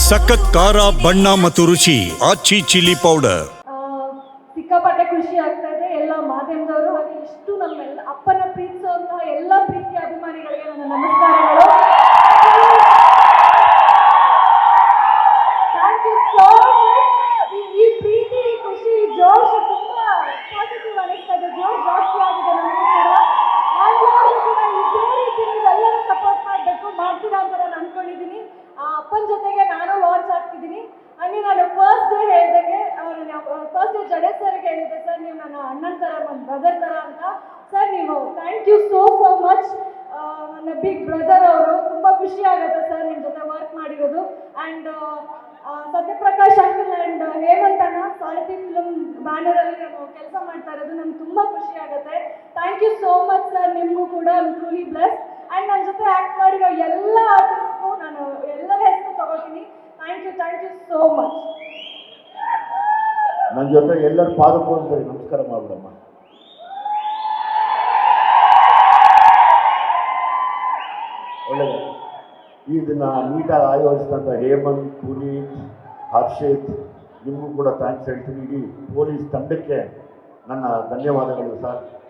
ಸಖತ್ ಖಾರ ಬಣ್ಣ ಮತ್ತು ರುಚಿ ಆಚಿ ಚಿಲ್ಲಿ ಪೌಡರ್. ಸಿಕ್ಕಾಪಟ್ಟೆ ಖುಷಿ ಆಗ್ತಾ ಇದೆ. ಎಲ್ಲ ಮಾಧ್ಯಮದವರು ಹಾಗೆ ಇಷ್ಟು ನಮ್ಮೆಲ್ಲ ಅಪ್ಪನ ಪ್ರೀತಿಸುವಂತಹ ಎಲ್ಲ ಪ್ರೀತಿಯ ಅಭಿಮಾನಿಗಳಿಗೆ ನನ್ನ ನಮಸ್ಕಾರಗಳು. Thank you so much. ಈ ಪ್ರೀತಿ, ಖುಷಿ, ಜೋಶ್ ತುಂಬಾ ಪಾಸಿಟಿವ್ ಅನಿಸ್ತಾ ಇದೆ. ಜೋಶ್ ಜಾಸ್ತಿ ಆಗಿದೆ ನನಗೂ ಕೂಡ. ಎಲ್ಲರೂ ಕೂಡ ಇದೇ ರೀತಿ ನೀವೆಲ್ಲರೂ ಸಪೋರ್ಟ್ ಮಾಡಬೇಕು, ಮಾಡ್ತೀರಾ ಅಂತ ನಾನು ಅನ್ಕೊಂಡಿದ್ದೀನಿ. ಅಪ್ಪನ ಜೊತೆಗೆ ನಾನು ಲಾಂಚ್ ಆಗ್ತಿದ್ದೀನಿ. ಅಲ್ಲಿ ನಾನು ಫಸ್ಟ್ ಡೇ ಹೇಳಿದಾಗೆ ಫಸ್ಟ್ ಡೇ ಜಡೇಜ್ ಸರ್ಗೆ ಹೇಳಿದ್ದೆ, ಸರ್ ನೀವು ನನ್ನ ಅಣ್ಣನ ಥರ, ನನ್ನ ಬ್ರದರ್ ಥರ ಅಂತ. ಸರ್ ನೀವು ಥ್ಯಾಂಕ್ ಯು ಸೋ ಮಚ್. ನನ್ನ ಬಿಗ್ ಬ್ರದರ್ ಅವರು. ತುಂಬ ಖುಷಿ ಆಗುತ್ತೆ ಸರ್ ನಿಮ್ಮ ಜೊತೆ ವರ್ಕ್ ಮಾಡಿರೋದು. And Satyaprakash uncle and Hemanth ಅಣ್ಣ ಸಾರಥಿ ಫಿಲ್ಮ್ ಬ್ಯಾನರಲ್ಲಿ ನಾವು ಕೆಲಸ ಮಾಡ್ತಾ ಇರೋದು ನಮ್ಗೆ ತುಂಬ ಖುಷಿ ಆಗುತ್ತೆ. Thank you so much sir. ನಿಮಗೂ ಕೂಡ ಟ್ರೂಲಿ ಬ್ಲೆಸ್. ಆ್ಯಂಡ್ ನನ್ನ ಜೊತೆ ಆ್ಯಕ್ಟ್ ಮಾಡಿರೋ ಎಲ್ಲ ಆರ್ಟಿಸ್ಟ್ಗೂ ನಾನು ಎಲ್ಲರ ಹೆಸರು ತಗೋತೀನಿ. Thank you so much. ನನ್ನ ಜೊತೆ ಎಲ್ಲರ ಪಾದಕ್ಕೂ ಅಂತ ನಮಸ್ಕಾರ ಮಾಡ್ಬಿಡಮ್ಮ. ಒಳ್ಳೆಯದು. ಇದನ್ನು ನೀಟಾಗಿ ಆಯೋಜಿಸಿದಂಥ ಹೇಮಂತ್, ಪುನೀತ್, ಹರ್ಷಿತ್ ನಿಮಗೂ ಕೂಡ ಥ್ಯಾಂಕ್ಸ್ ಹೇಳ್ತೀನಿ. ಇಡೀ ಪೊಲೀಸ್ ತಂಡಕ್ಕೆ ನನ್ನ ಧನ್ಯವಾದಗಳು ಸರ್.